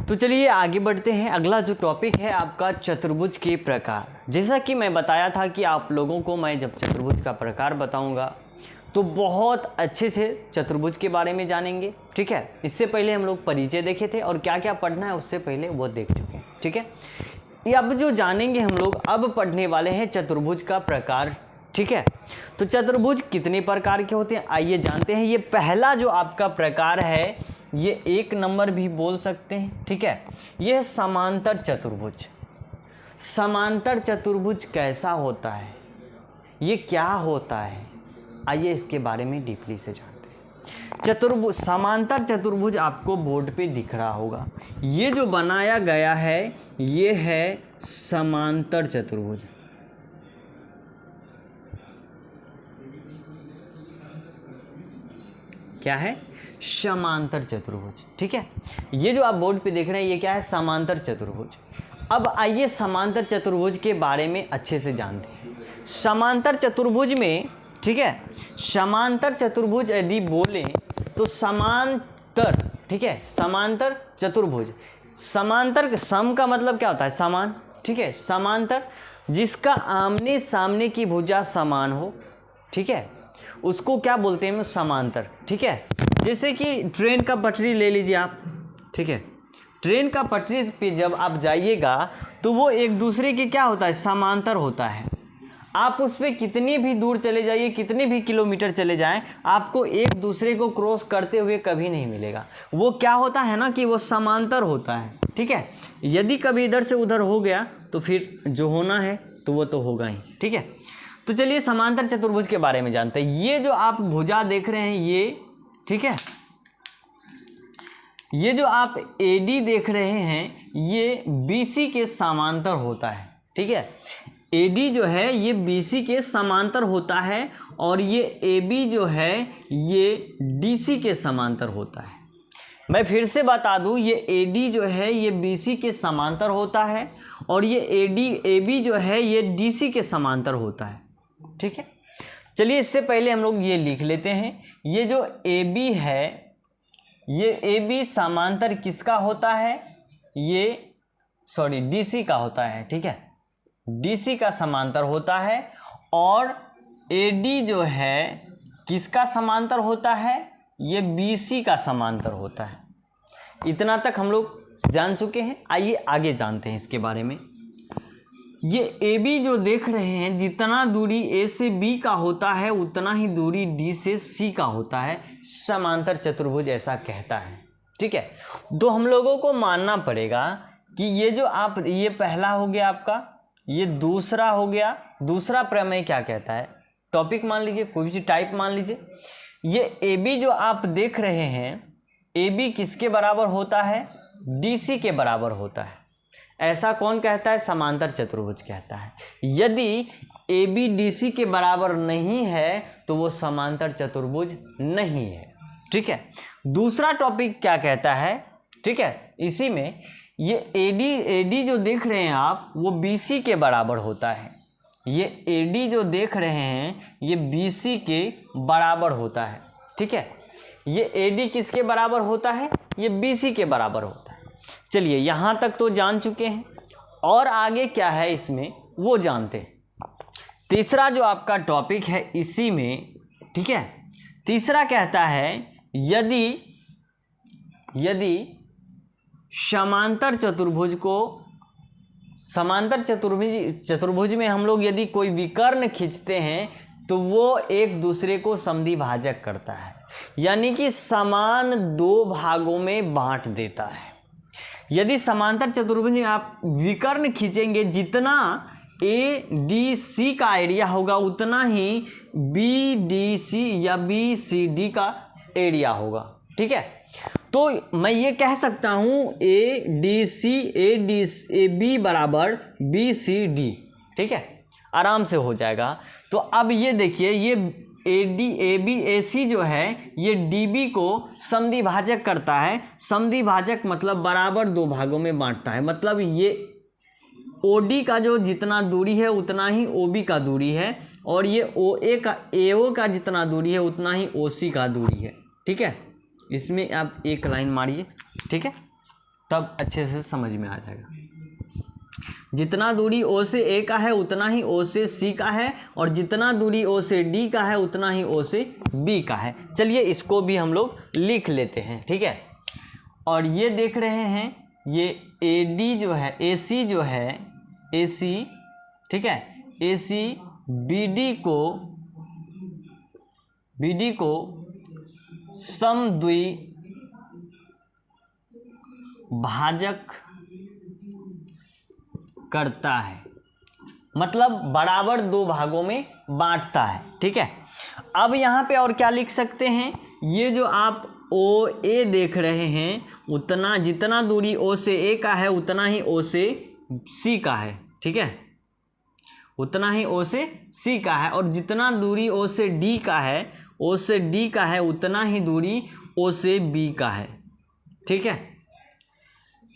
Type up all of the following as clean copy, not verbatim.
तो चलिए आगे बढ़ते हैं। अगला जो टॉपिक है आपका चतुर्भुज के प्रकार। जैसा कि मैं बताया था कि आप लोगों को मैं जब चतुर्भुज का प्रकार बताऊंगा तो बहुत अच्छे से चतुर्भुज के बारे में जानेंगे, ठीक है। इससे पहले हम लोग परिचय देखे थे और क्या क्या पढ़ना है उससे पहले वो देख चुके हैं, ठीक है। ये अब जो जानेंगे हम लोग, अब पढ़ने वाले हैं चतुर्भुज का प्रकार, ठीक है। तो चतुर्भुज कितने प्रकार के होते हैं आइए जानते हैं। ये पहला जो आपका प्रकार है ये 1 नंबर भी बोल सकते हैं, ठीक है। ये समांतर चतुर्भुज। समांतर चतुर्भुज कैसा होता है, ये क्या होता है, आइए इसके बारे में डीपली से जानते हैं। चतुर्भुज, समांतर चतुर्भुज आपको बोर्ड पे दिख रहा होगा। ये जो बनाया गया है ये है समांतर चतुर्भुज। क्या है? समांतर चतुर्भुज, ठीक है। ये जो आप बोर्ड पे देख रहे हैं ये क्या है? समांतर चतुर्भुज। अब आइए समांतर चतुर्भुज के बारे में अच्छे से जानते हैं। समांतर चतुर्भुज में, ठीक है, समांतर चतुर्भुज यदि बोलें तो समांतर, ठीक है, समांतर चतुर्भुज। समांतर, सम का मतलब क्या होता है? समान, ठीक है। समांतर जिसका आमने सामने की भुजा समान हो, ठीक है, उसको क्या बोलते हैं? समांतर, ठीक है। जैसे कि ट्रेन का पटरी ले लीजिए आप, ठीक है। ट्रेन का पटरी पे जब आप जाइएगा तो वो एक दूसरे के क्या होता है? समांतर होता है। आप उस पर कितनी भी दूर चले जाइए, कितने भी किलोमीटर चले जाएं, आपको एक दूसरे को क्रॉस करते हुए कभी नहीं मिलेगा। वो क्या होता है ना कि वो समांतर होता है, ठीक है। यदि कभी इधर से उधर हो गया तो फिर जो होना है तो वो तो होगा ही, ठीक है। तो चलिए समांतर चतुर्भुज के बारे में जानते हैं। ये जो आप भुजा देख रहे हैं ये, ठीक है, ये जो आप AD देख रहे हैं ये BC के समांतर होता है, ठीक है। AD जो है ये BC के समांतर होता है और ये AB जो है ये DC के समांतर होता है। मैं फिर से बता दूं, ये AD जो है ये BC के समांतर होता है और ये AB जो है ये DC के समांतर होता है, ठीक है। चलिए इससे पहले हम लोग ये लिख लेते हैं। ये जो AB है ये AB समांतर किसका होता है? ये सॉरी DC का होता है, ठीक है। DC का समांतर होता है और AD जो है किसका समांतर होता है? ये BC का समांतर होता है। इतना तक हम लोग जान चुके हैं। आइए आगे जानते हैं इसके बारे में। ये AB जो देख रहे हैं, जितना दूरी A से B का होता है उतना ही दूरी D से C का होता है। समांतर चतुर्भुज ऐसा कहता है, ठीक है। तो हम लोगों को मानना पड़ेगा कि ये जो आप, ये पहला हो गया आपका, ये दूसरा हो गया। दूसरा प्रमेय क्या कहता है? टॉपिक मान लीजिए, कोई भी टाइप मान लीजिए। ये AB जो आप देख रहे हैं, AB किसके बराबर होता है? DC के बराबर होता है। ऐसा कौन कहता है? समांतर चतुर्भुज कहता है। यदि AB DC के बराबर नहीं है तो वो समांतर चतुर्भुज नहीं है, ठीक है। दूसरा टॉपिक क्या कहता है, ठीक है, इसी में ये AD जो देख रहे हैं आप वो BC के बराबर होता है। ये AD जो देख रहे हैं ये BC के बराबर होता है, ठीक है। ये AD किसके बराबर होता है? ये BC के बराबर होता है। चलिए यहाँ तक तो जान चुके हैं और आगे क्या है इसमें वो जानते हैं। तीसरा जो आपका टॉपिक है इसी में, ठीक है, तीसरा कहता है यदि समांतर चतुर्भुज में हम लोग यदि कोई विकर्ण खींचते हैं तो वो एक दूसरे को समद्विभाजक करता है, यानी कि समान 2 भागों में बांट देता है। यदि समांतर चतुर्भुज में आप विकर्ण खींचेंगे, जितना ADC का एरिया होगा उतना ही BDC या BCD का एरिया होगा, ठीक है। तो मैं ये कह सकता हूँ AB बराबर BCD, ठीक है, आराम से हो जाएगा। तो अब ये देखिए, ये ABAC जो है ये DB को समद्विभाजक करता है। समद्विभाजक मतलब बराबर 2 भागों में बांटता है। मतलब ये OD का जो जितना दूरी है उतना ही OB का दूरी है और ये AO का जितना दूरी है उतना ही OC का दूरी है, ठीक है। इसमें आप एक लाइन मारिए, ठीक है। तब अच्छे से समझ में आ जाएगा। जितना दूरी O से A का है उतना ही O से C का है, और जितना दूरी O से D का है उतना ही O से B का है। चलिए इसको भी हम लोग लिख लेते हैं, ठीक है। और ये देख रहे हैं, ये AD जो है, AC जो है, AC, ठीक है, AC BD को समद्वि भाजक करता है, मतलब बराबर दो भागों में बांटता है, ठीक है। अब यहाँ पे और क्या लिख सकते हैं, ये जो आप OA देख रहे हैं, उतना जितना दूरी O से A का है उतना ही O से C का है, ठीक है, उतना ही O से C का है। और जितना दूरी O से D का है, O से D का है उतना ही दूरी O से B का है, ठीक है।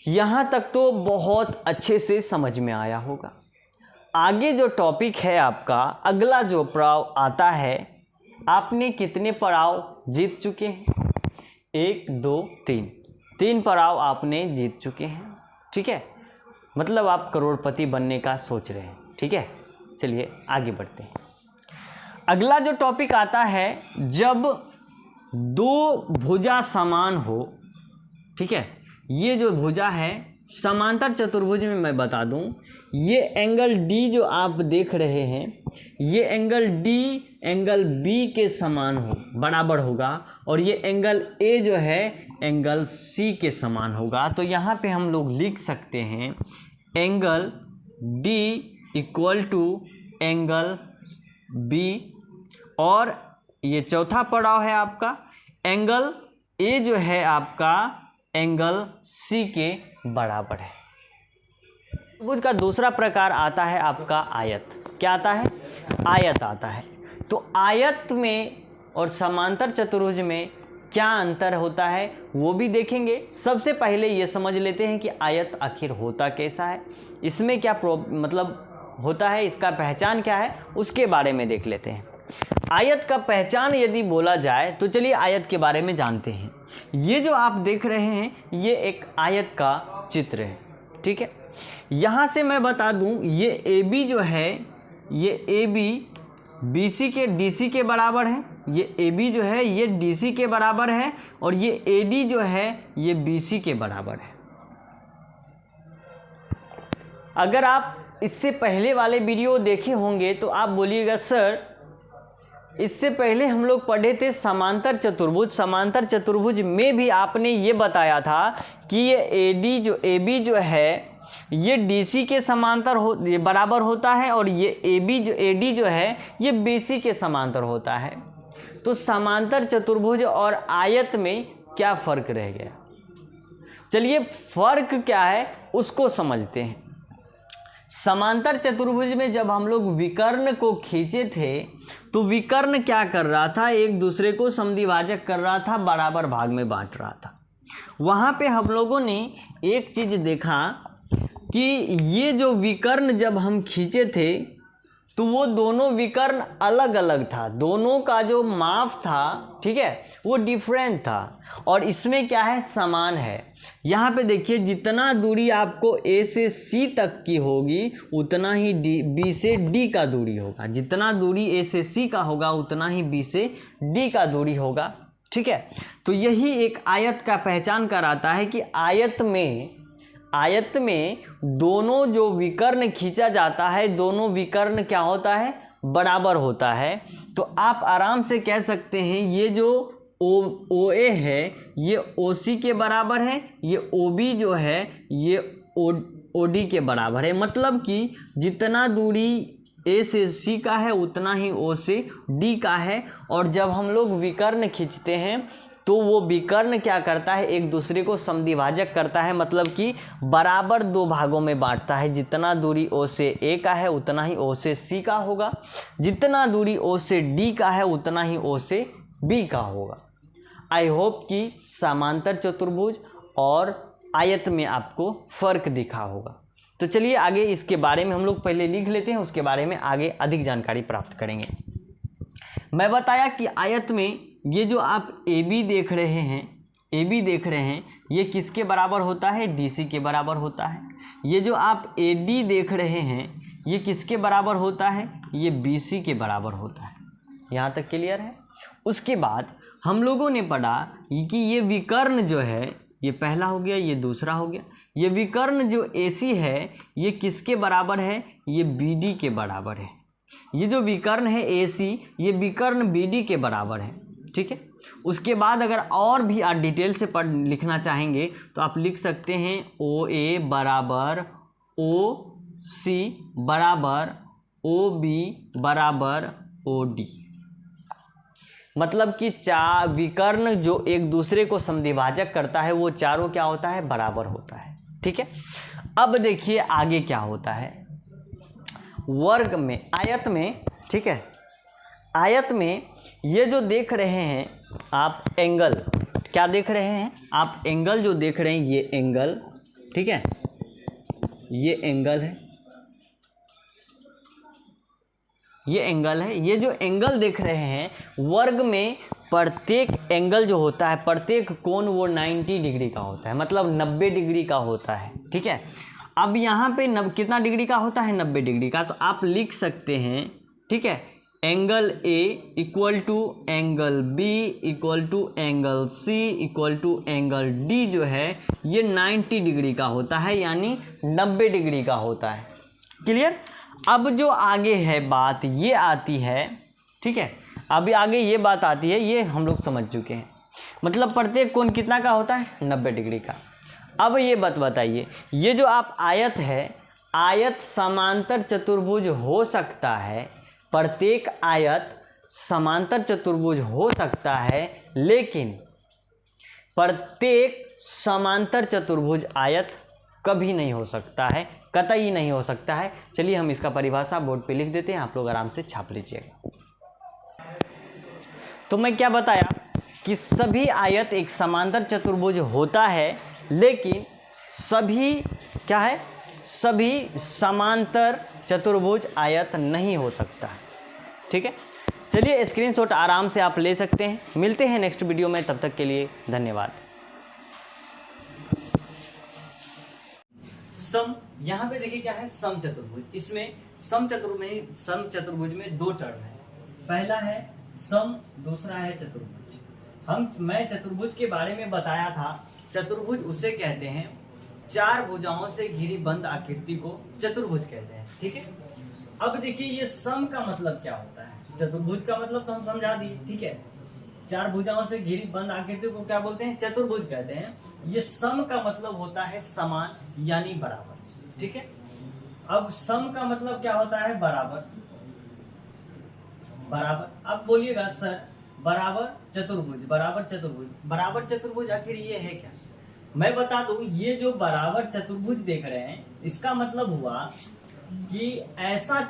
यहाँ तक तो बहुत अच्छे से समझ में आया होगा। आगे जो टॉपिक है आपका, अगला जो पड़ाव आता है, आपने कितने पड़ाव जीत चुके हैं? 1 2 3 पड़ाव आपने जीत चुके हैं, ठीक है। मतलब आप करोड़पति बनने का सोच रहे हैं, ठीक है। चलिए आगे बढ़ते हैं। अगला जो टॉपिक आता है, जब दो भुजा समान हो, ठीक है। ये जो भुजा है समांतर चतुर्भुज में मैं बता दूं, ये एंगल D जो आप देख रहे हैं, ये एंगल D एंगल B के समान हो, बराबर होगा, और ये एंगल A जो है एंगल C के समान होगा। तो यहाँ पे हम लोग लिख सकते हैं angle D equal to angle B, और ये चौथा पड़ाव है आपका, एंगल A जो है आपका एंगल C के बराबर है। चतुर्भुज का दूसरा प्रकार आता है आपका आयत। क्या आता है? आयत आता है। तो आयत में और समांतर चतुर्भुज में क्या अंतर होता है वो भी देखेंगे। सबसे पहले ये समझ लेते हैं कि आयत आखिर होता कैसा है, इसमें क्या मतलब होता है, इसका पहचान क्या है, उसके बारे में देख लेते हैं। आयत का पहचान यदि बोला जाए तो चलिए आयत के बारे में जानते हैं। ये जो आप देख रहे हैं ये एक आयत का चित्र है, ठीक है। यहाँ से मैं बता दूं, ये AB जो है, ये AB BC के DC के बराबर है, ये AB जो है ये DC के बराबर है, और ये AD जो है ये BC के बराबर है। अगर आप इससे पहले वाले वीडियो देखे होंगे तो आप बोलिएगा सर इससे पहले हम लोग पढ़े थे समांतर चतुर्भुज। समांतर चतुर्भुज में भी आपने ये बताया था कि ये AB जो है ये DC के समांतर ये बराबर होता है, और ये AD जो है ये BC के समांतर होता है। तो समांतर चतुर्भुज और आयत में क्या फ़र्क रह गया? चलिए फ़र्क क्या है उसको समझते हैं। समांतर चतुर्भुज में जब हम लोग विकर्ण को खींचे थे तो विकर्ण क्या कर रहा था, एक दूसरे को समद्विभाजक कर रहा था, बराबर भाग में बांट रहा था। वहाँ पे हम लोगों ने एक चीज़ देखा कि ये जो विकर्ण जब हम खींचे थे तो वो दोनों विकर्ण अलग अलग था, दोनों का जो माप था, ठीक है, वो डिफरेंट था। और इसमें क्या है, समान है। यहाँ पे देखिए जितना दूरी आपको A से C तक की होगी उतना ही B से D का दूरी होगा, जितना दूरी A से C का होगा उतना ही B से D का दूरी होगा, ठीक है। तो यही एक आयत का पहचान कराता है कि आयत में दोनों जो विकर्ण खींचा जाता है, दोनों विकर्ण क्या होता है, बराबर होता है। तो आप आराम से कह सकते हैं ये जो OA है ये OC के बराबर है, ये OB जो है ये OD के बराबर है। मतलब कि जितना दूरी A से C का है उतना ही O से D का है। और जब हम लोग विकर्ण खींचते हैं तो वो विकर्ण क्या करता है, एक दूसरे को समद्विभाजक करता है, मतलब कि बराबर दो भागों में बांटता है। जितना दूरी O से A का है उतना ही O से C का होगा, जितना दूरी O से D का है उतना ही O से B का होगा। आई होप कि समांतर चतुर्भुज और आयत में आपको फर्क दिखा होगा। तो चलिए आगे इसके बारे में हम लोग पहले लिख लेते हैं, उसके बारे में आगे अधिक जानकारी प्राप्त करेंगे। मैं बताया कि आयत में ये जो आप AB देख रहे हैं, ए बी देख रहे हैं ये किसके बराबर होता है, डी सी के बराबर होता है। ये जो आप ए डी देख रहे हैं ये किसके बराबर होता है, ये बी सी के बराबर होता है। यहाँ तक क्लियर है। उसके बाद हम लोगों ने पढ़ा कि ये विकर्ण जो है ये पहला हो गया, ये दूसरा हो गया। ये विकर्ण जो ए सी है ये किसके बराबर है, ये बी डी के बराबर है। ये जो विकर्ण है ए सी ये विकर्ण बी डी के बराबर है, ठीक है। उसके बाद अगर और भी आप डिटेल से लिखना चाहेंगे तो आप लिख सकते हैं ओ ए बराबर ओ सी बराबर ओ बी बराबर ओ डी। मतलब कि विकर्ण जो एक दूसरे को समद्विभाजक करता है वो चारों क्या होता है, बराबर होता है, ठीक है। अब देखिए आगे क्या होता है, वर्ग में, आयत में, ठीक है। आयत में ये जो देख रहे हैं आप एंगल, क्या देख रहे हैं आप, एंगल जो देख रहे हैं ये एंगल, ठीक है, ये एंगल है, ये एंगल है। ये जो एंगल देख रहे हैं वर्ग में प्रत्येक एंगल जो होता है, प्रत्येक कोण वो 90 डिग्री का होता है, मतलब 90 डिग्री का होता है, ठीक है। अब यहाँ पे कितना डिग्री का होता है, 90 डिग्री का। तो आप लिख सकते हैं, ठीक है, angle A equal to angle B equal to angle C equal to angle D जो है ये 90 डिग्री का होता है, यानी 90 डिग्री का होता है। क्लियर। अब जो आगे है बात ये आती है, ठीक है, अभी आगे ये बात आती है, ये हम लोग समझ चुके हैं। मतलब प्रत्येक कोण कितना का होता है, 90 डिग्री का। अब ये बात बताइए, ये जो आप आयत है, आयत समांतर चतुर्भुज हो सकता है, प्रत्येक आयत समांतर चतुर्भुज हो सकता है, लेकिन प्रत्येक समांतर चतुर्भुज आयत कभी नहीं हो सकता है, कतई नहीं हो सकता है। चलिए हम इसका परिभाषा बोर्ड पे लिख देते हैं, आप लोग आराम से छाप लीजिएगा। तो मैं क्या बताया कि सभी आयत एक समांतर चतुर्भुज होता है, लेकिन सभी क्या है, सभी समांतर चतुर्भुज आयत नहीं हो सकता है, ठीक है। चलिए स्क्रीनशॉट आराम से आप ले सकते हैं। मिलते हैं नेक्स्ट वीडियो में, तब तक के लिए धन्यवाद। सम, यहाँ पे देखिए क्या है, सम चतुर्भुज। इसमें सम चतुर्भुज में दो टर्म है, पहला है सम, दूसरा है चतुर्भुज। मैं चतुर्भुज के बारे में बताया था, चतुर्भुज उसे कहते हैं चार भुजाओं से घिरी बंद आकृति को चतुर्भुज कहते हैं, ठीक है। अब देखिए ये सम का मतलब क्या होता है, चतुर्भुज का मतलब तो हम समझा दिए, ठीक है। चार भुजाओं से घिरी बंद आकृति को क्या बोलते हैं, चतुर्भुज कहते हैं। ये सम का मतलब होता है समान, यानी बराबर, ठीक है। अब सम का मतलब क्या होता है, बराबर, बराबर। अब बोलिएगा सर बराबर चतुर्भुज, बराबर चतुर्भुज, बराबर चतुर्भुज आखिर ये है क्या। मैं बता दूं, ये जो बराबर चतुर्भुज देख रहे हैं इसका मतलब हुआ कि ऐसा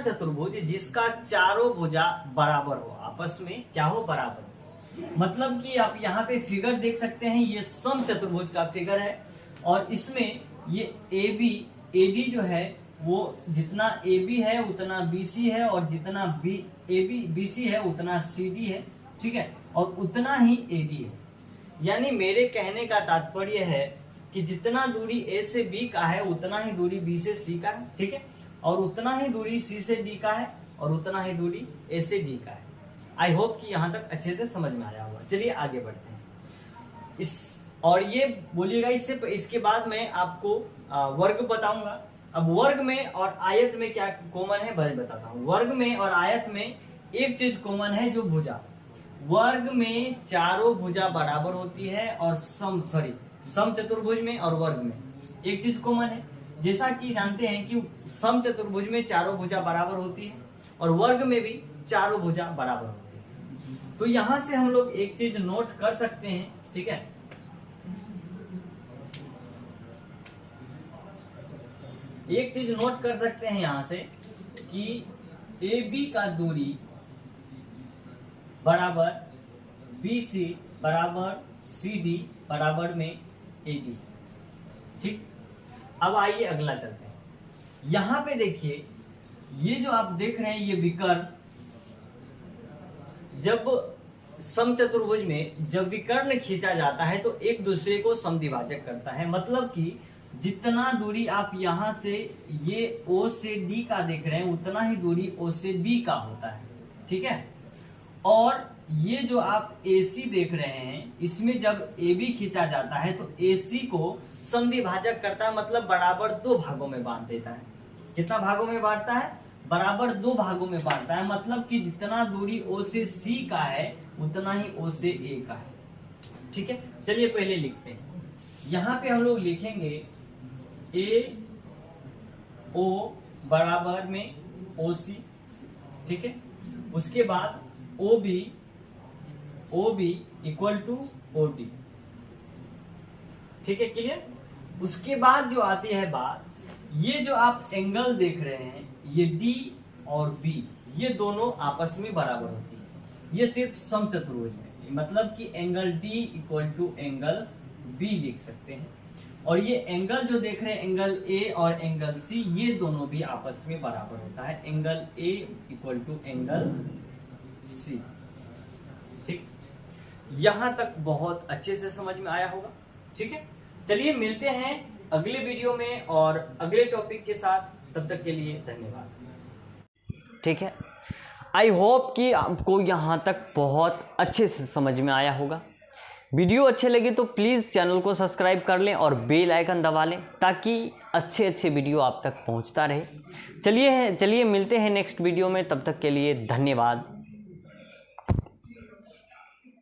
चतुर्भुज जिसका चारों भुजा बराबर हो, आपस में क्या हो, बराबर। मतलब कि आप यहाँ पे फिगर देख सकते हैं, ये सम चतुर्भुज का फिगर है, और इसमें ये एडी जो है वो जितना AB है उतना BC है, और जितना BC है उतना CD है, ठीक है, और उतना ही AD है। यानी मेरे कहने का तात्पर्य है कि जितना दूरी A से B का है उतना ही दूरी B से C का है, ठीक है, और उतना ही दूरी C से D का है, और उतना ही दूरी A से D का है। आई होप कि यहाँ तक अच्छे से समझ में आया होगा। चलिए आगे बढ़ते हैं। और ये बोलिएगा, इसके बाद मैं आपको वर्ग बताऊंगा। अब वर्ग में और आयत में क्या कॉमन है वह बताता हूँ। वर्ग में और आयत में एक चीज कॉमन है, जो भुजा। वर्ग में चारों भुजा बराबर होती है, और सम चतुर्भुज में और वर्ग में एक चीज कॉमन है। जैसा कि जानते हैं कि सम चतुर्भुज में चारों भुजा बराबर होती है, और वर्ग में भी चारों भुजा बराबर होती है। तो यहां से हम लोग एक चीज नोट कर सकते हैं, ठीक है। एक चीज नोट कर सकते हैं यहां से कि AB का दूरी बराबर BC बराबर CD बराबर में AD, ठीक। अब आइए अगला चलते हैं। यहां पे देखिए, ये जो आप देख रहे हैं ये विकर्ण, जब समचतुर्भुज में जब विकर्ण खींचा जाता है तो एक दूसरे को समद्विभाजक करता है। मतलब कि जितना दूरी आप यहां से ये O से D का देख रहे हैं उतना ही दूरी O से B का होता है, ठीक है। और ये जो आप AC देख रहे हैं इसमें जब AB खींचा जाता है तो AC को समद्विभाजक करता है, मतलब बराबर 2 भागों में बांट देता है। कितना भागों में बांटता है? बराबर 2 भागों में बांटता है। मतलब कि जितना दूरी O से C का है उतना ही O से A का है, ठीक है। चलिए पहले लिखते हैं। यहां पे हम लोग लिखेंगे AO बराबर में OC, ठीक है। उसके बाद OB इक्वल टू OD, ठीक है, क्लियर। उसके बाद जो आती है बात, ये जो आप एंगल देख रहे हैं ये D और B ये दोनों आपस में बराबर होती है। ये सिर्फ समचतुर्भुज में, मतलब कि angle D equal to angle B लिख सकते हैं। और ये एंगल जो देख रहे हैं एंगल A और एंगल C ये दोनों भी आपस में बराबर होता है। Angle A equal to angle C, ठीक। यहां तक बहुत अच्छे से समझ में आया होगा, ठीक है। चलिए मिलते हैं अगले वीडियो में और अगले टॉपिक के साथ। तब तक के लिए धन्यवाद, ठीक है। आई होप कि आपको यहाँ तक बहुत अच्छे से समझ में आया होगा। वीडियो अच्छे लगे तो प्लीज़ चैनल को सब्सक्राइब कर लें और बेल आइकन दबा लें ताकि अच्छे अच्छे वीडियो आप तक पहुँचता रहे। चलिए मिलते हैं नेक्स्ट वीडियो में, तब तक के लिए धन्यवाद।